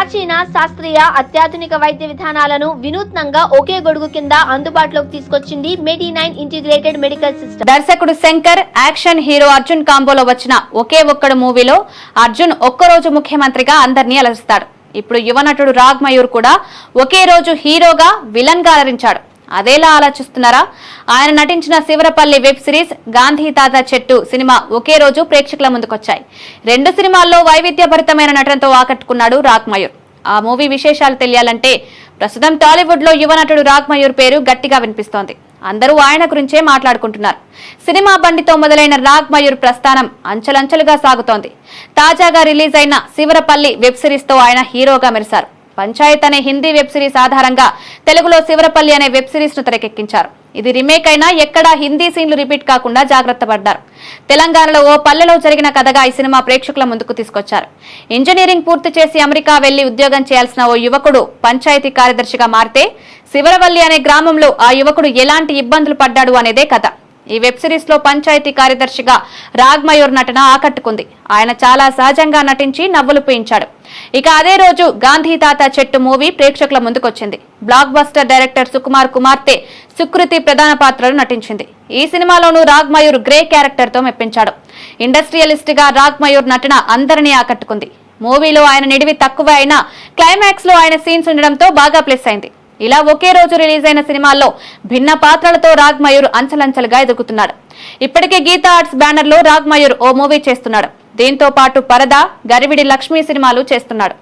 ప్రాచీన శాస్త్రీయ అత్యాధునిక వైద్య విధానాలను వినూత్నంగా ఒకే గొడుగు కింద అందుబాటులోకి తీసుకొచ్చింది మెడి9 ఇంటిగ్రేటెడ్ మెడికల్ సిస్టమ్. దర్శకుడు శంకర్, యాక్షన్ హీరో అర్జున్ కాంబోలో వచ్చిన ఒకే ఒక్కడు మూవీలో అర్జున్ ఒక్కరోజు ముఖ్యమంత్రిగా అందరినీ అలరిస్తాడు. ఇప్పుడు యువ నటుడు రాగ్ మయూర్ కూడా ఒకే రోజు హీరోగా విలన్ గా అలరించాడు. అదేలా ఆలోచిస్తున్నారా? ఆయన నటించిన శివరపల్లి వెబ్ సిరీస్, గాంధీ తాత చెట్టు సినిమా ఒకే రోజు ప్రేక్షకుల ముందుకొచ్చాయి. రెండు సినిమాల్లో వైవిధ్యభరితమైన నటనతో ఆకట్టుకున్నాడు రాగ్ మయూర్. ఆ మూవీ విశేషాలు తెలియాలంటే ప్రస్తుతం టాలీవుడ్ లో యువ నటుడు రాగ్ మయూర్ పేరు గట్టిగా వినిపిస్తోంది. అందరూ ఆయన గురించే మాట్లాడుకుంటున్నారు. సినిమా బండితో మొదలైన రాగ్ మయూర్ ప్రస్థానం అంచెలంచెలుగా సాగుతోంది. తాజాగా రిలీజ్ అయిన శివరపల్లి వెబ్ సిరీస్ తో ఆయన హీరోగా మెరిశారు. పంచాయత్ అనే హిందీ వెబ్ సిరీస్ ఆధారంగా తెలుగులో శివరపల్లి అనే వెబ్ సిరీస్ ను తెరకెక్కించారు. ఇది రీమేక్ అయినా ఎక్కడా హిందీ సీన్లు రిపీట్ కాకుండా జాగ్రత్త పడ్డారు. తెలంగాణలో ఓ పల్లెలో జరిగిన కథగా ఈ సినిమా ప్రేక్షకుల ముందుకు తీసుకొచ్చారు. ఇంజనీరింగ్ పూర్తి చేసి అమెరికా వెళ్లి ఉద్యోగం చేయాల్సిన ఓ యువకుడు పంచాయతీ కార్యదర్శిగా మారితే శివరవల్లి అనే గ్రామంలో ఆ యువకుడు ఎలాంటి ఇబ్బందులు పడ్డాడు అనేదే కథ. ఈ వెబ్ సిరీస్ లో పంచాయతీ కార్యదర్శిగా రాగ్ మయూర్ నటన ఆకట్టుకుంది. ఆయన చాలా సహజంగా నటించి నవ్వులు పూయించాడు. ఇక అదే రోజు గాంధీ తాత చెట్టు మూవీ ప్రేక్షకుల ముందుకొచ్చింది. బ్లాక్ బస్టర్ డైరెక్టర్ సుకుమార్ కుమార్తె సుకృతి ప్రధాన పాత్రలో నటించింది. ఈ సినిమాలోనూ రాగ్ మయూర్ గ్రే క్యారెక్టర్ తో మెప్పించాడు. ఇండస్ట్రియలిస్ట్ గా రాగ్ మయూర్ నటన అందరినీ ఆకట్టుకుంది. మూవీలో ఆయన నిడివి తక్కువ అయినా క్లైమాక్స్ లో ఆయన సీన్స్ ఉండడంతో బాగా ప్లస్ అయింది. ఇలా ఒకే రోజు రిలీజ్ అయిన సినిమాల్లో భిన్న పాత్రలతో రాగ్ మయూర్ అంచలంచలుగా ఎదుగుతున్నాడు. ఇప్పటికే గీతా ఆర్ట్స్ బ్యానర్ లో రాగ్ మయూర్ ఓ మూవీ చేస్తున్నాడు. దీంతో పాటు పరద, గరివిడి లక్ష్మి సినిమాలు చేస్తున్నాడు.